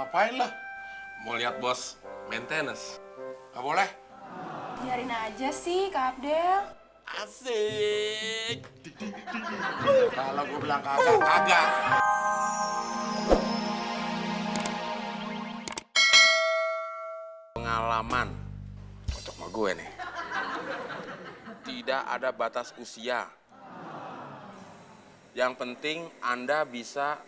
Ngapain lo? Mau lihat bos maintenance. Gak boleh? Biarin aja sih, Kak Abdel. Asik. Kalau gue bilang kagak, kagak. Pengalaman untuk sama gue nih. Tidak ada batas usia. Yang penting Anda bisa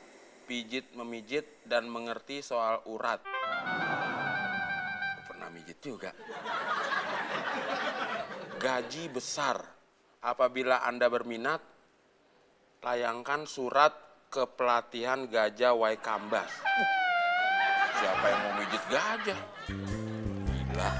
pijit-memijit dan mengerti soal urat. Pernah mijit juga. Gaji besar. Apabila Anda berminat, layangkan surat ke pelatihan Gajah Waikambas. Siapa yang mau mijit gajah? Gila.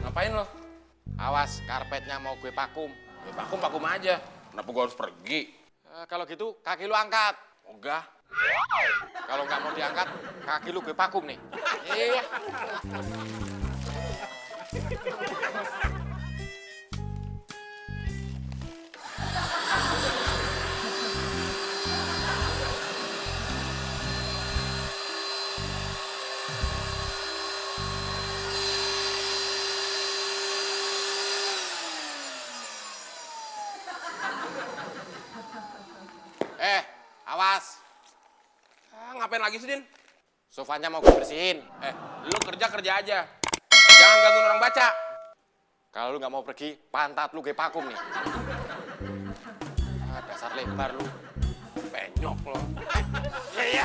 Ngapain lo? Awas, karpetnya mau gue vakum. Ya, vakum aja. Kenapa gue harus pergi? Kalau gitu, kaki lu angkat. Ogah. Kalau nggak mau diangkat, kaki lu gue vakum nih. Iya. Awas. Ngapain lagi sih, Din? Sofanya mau gue bersihin. Lu kerja aja. Jangan ganggu orang baca. Kalau lu nggak mau pergi, pantat lu gue vakum nih. Dasar lebar lu. Penyok lo. Iya.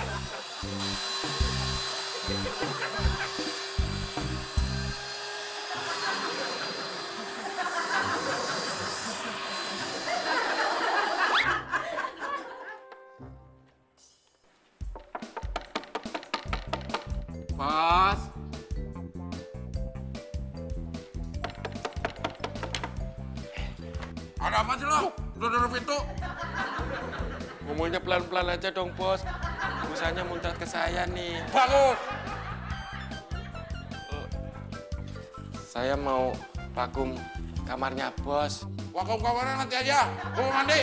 Bos. Ada apa sih lo? Udah pintu. Ngomongnya pelan-pelan aja dong, Bos. Usahanya muncrat ke saya nih. Bangun. Saya mau vakum kamarnya, Bos. Vakum kamarnya nanti aja. Gue mau mandi.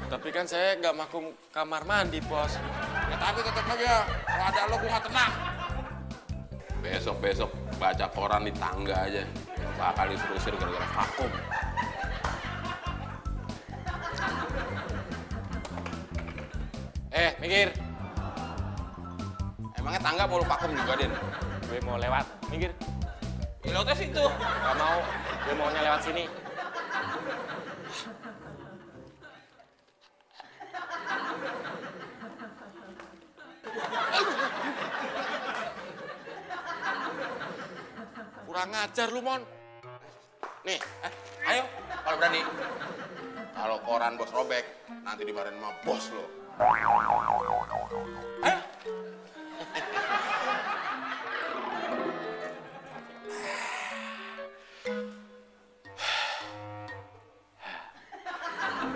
Tapi kan saya nggak vakum kamar mandi, Bos. Ya tapi tetap aja. Kalau ada lo gue gak tenang. Besok baca koran di tangga aja. Bakal disuruh gara-gara vakum. Minggir. Emangnya tangga mau lu vakum juga, Din? Gue mau lewat. Minggir. Ya lewatnya situ. Gak mau. Gue maunya lewat sini. Kurang ngajar lu, Mon. Nih, ayo. Kalau berani. Kalau koran bos robek, nanti dimarahin sama bos lo. Ayo.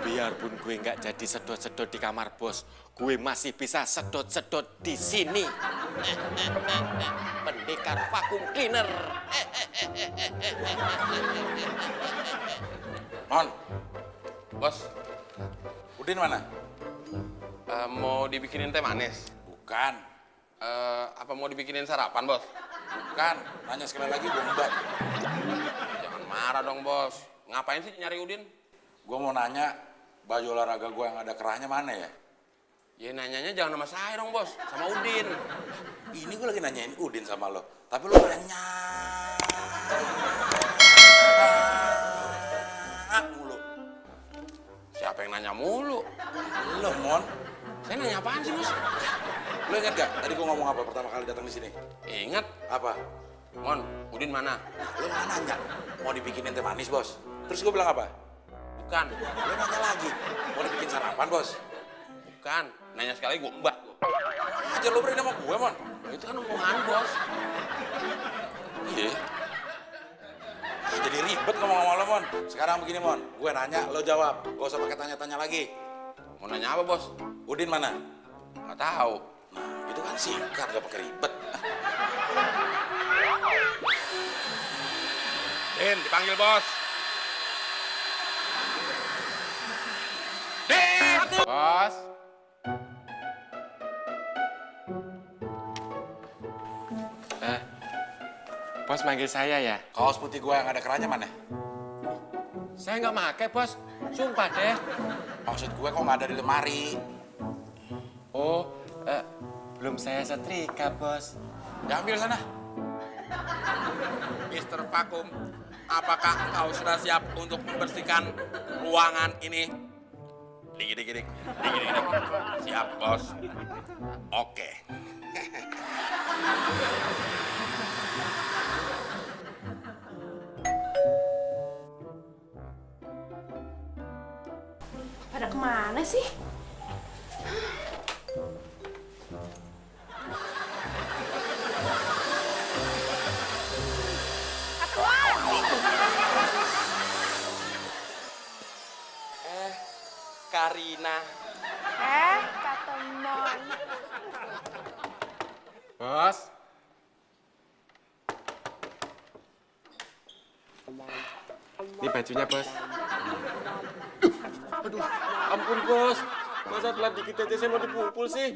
Biarpun gue nggak jadi sedot-sedot di kamar bos, gue masih bisa sedot-sedot di sini. Pendekar vakum cleaner. Mon, Bos, Udin mana? mau dibikinin teh manis? Bukan, Apa mau dibikinin sarapan, Bos? bukan. Nanya sekali lagi bombat. Jangan marah dong, Bos. Ngapain sih nyari Udin? Gue mau nanya, baju olahraga gue yang ada kerahnya mana ya? Ya nanyanya jangan sama saya dong, Bos. Sama Udin. Ini gue lagi nanyain Udin sama lo. Tapi lo nanya mulu. Siapa yang nanya mulu? Lo, Mon. Saya nanya apaan sih, Bos? Lo ingat gak tadi gue ngomong apa pertama kali datang di sini? Ingat. Apa? Mon, Udin mana? Lo malah nanya, mau dibikinin teh manis, Bos. Terus gue bilang apa? Bukan. Lo nanya lagi, mau dibikin sarapan, Bos. Bukan. Nanya sekali gue mbak. Aja lo berani sama gue, Mon. Nah, itu kan omongan, Bos. Iya. Jadi ribet ngomong sama lo, Mon. Sekarang begini, Mon. Gue nanya, lo jawab. Gak usah pakai tanya-tanya lagi. Mau nanya apa, Bos? Udin mana? Nggak tahu. Nah, itu kan singkat, gak pakai ribet. Din, dipanggil bos. Din! Bos. Bos manggil saya ya? Kaos putih gue yang ada kerannya mana? Saya nggak pakai, Bos. Sumpah deh. Maksud gue kok nggak ada di lemari? Oh, belum saya setrika, Bos. Diambil sana. Mister Vakum, apakah engkau sudah siap untuk membersihkan ruangan ini? Dik. Siap, bos. Oke. Pada kemana sih? Karina. Kak Temon. Bos. Ini bajunya, Bos. Aduh, ampun, Bos. Masa telat dikit aja saya mau dipukul sih.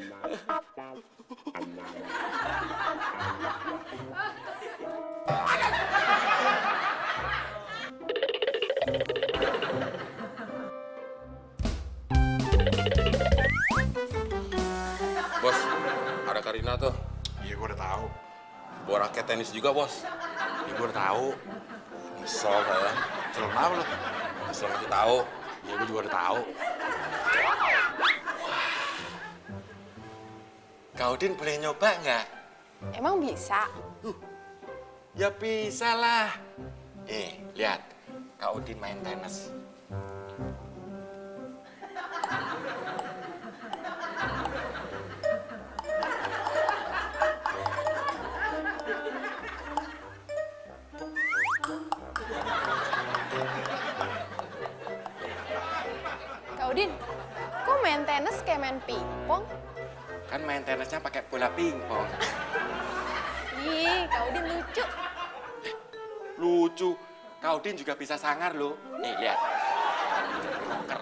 Bos, ada Karina tuh. Iya, gue udah tahu. Bawa raket tenis juga, bos. Iya, gue udah tahu. Nyesel saya. Celok kenapa lu? Nyesel masih tahu. Iya, gue juga udah tahu. Kak Udin boleh nyoba nggak? Emang bisa? Ya bisa lah. Lihat. Kak Udin main tenis. Kak Udin, kok main tenis kayak main pingpong? Kan main tenisnya pakai bola pingpong. Ih, Kak Udin lucu. Lucu. Kak Udin juga bisa sangar loh. Nih, lihat. Rocker.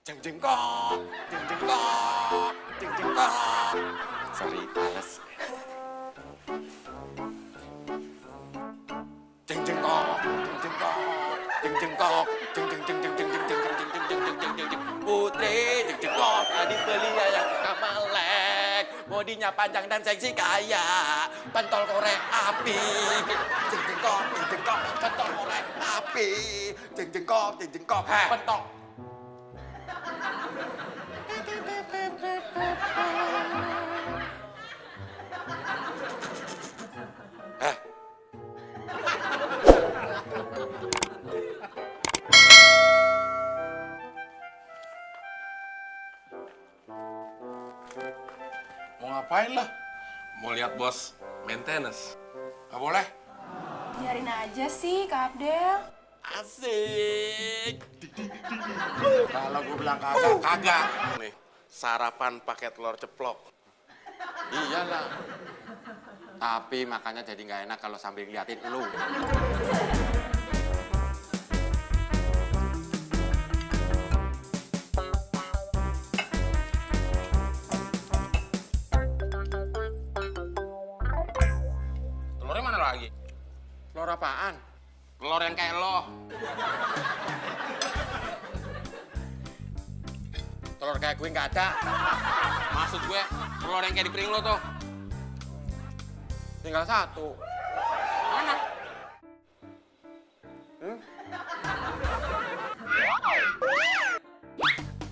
Jeng-jengkok, jeng-jengkok, jeng-jengkok. Sorry, males. Jeng-jengkok, jeng-jengkok, jeng-jengkok, jeng-jeng-jeng-jeng-jeng-jeng-jeng-jeng-jeng-jeng-jeng-jeng. Putri jeng-jengkok, tadi beli ayam kamalek. Bodinya panjang dan seksi kayak pentol korek api. Jeng-jengkok, jeng-jengkok, pentol korek api. Jeng-jengkok, jeng-jengkok, pentol. Mau ngapain lah? Mau lihat bos main tenis? Gak boleh. Biarin aja sih, Kak Abdel. Asik. Kalau gue bilang kagak, kagak. Nih, sarapan pakai telur ceplok. Iyalah. Tapi makanya jadi nggak enak kalau sambil ngeliatin lu. Telurnya mana lagi? Telur apaan? Telur yang kayak lo. Telur kayak gue nggak ada. Maksud gue, telur yang kayak di piring lo tuh. Tinggal satu. Mana?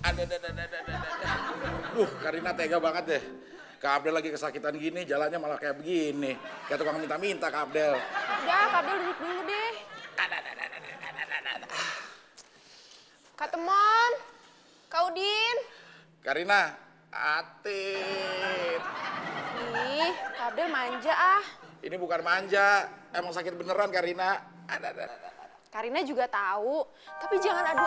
Ada. Karina tega banget deh. Kak Abdel lagi kesakitan gini, jalannya malah kayak begini. Kayak tukang minta-minta Kak Abdel. Udah, Kak Abdel duduk dulu deh. Kak Temon, Kak Udin. Karina, atit. Ih, Kak Abdel manja ah. Ini bukan manja, emang sakit beneran Karina. Karina juga tahu, tapi jangan adu.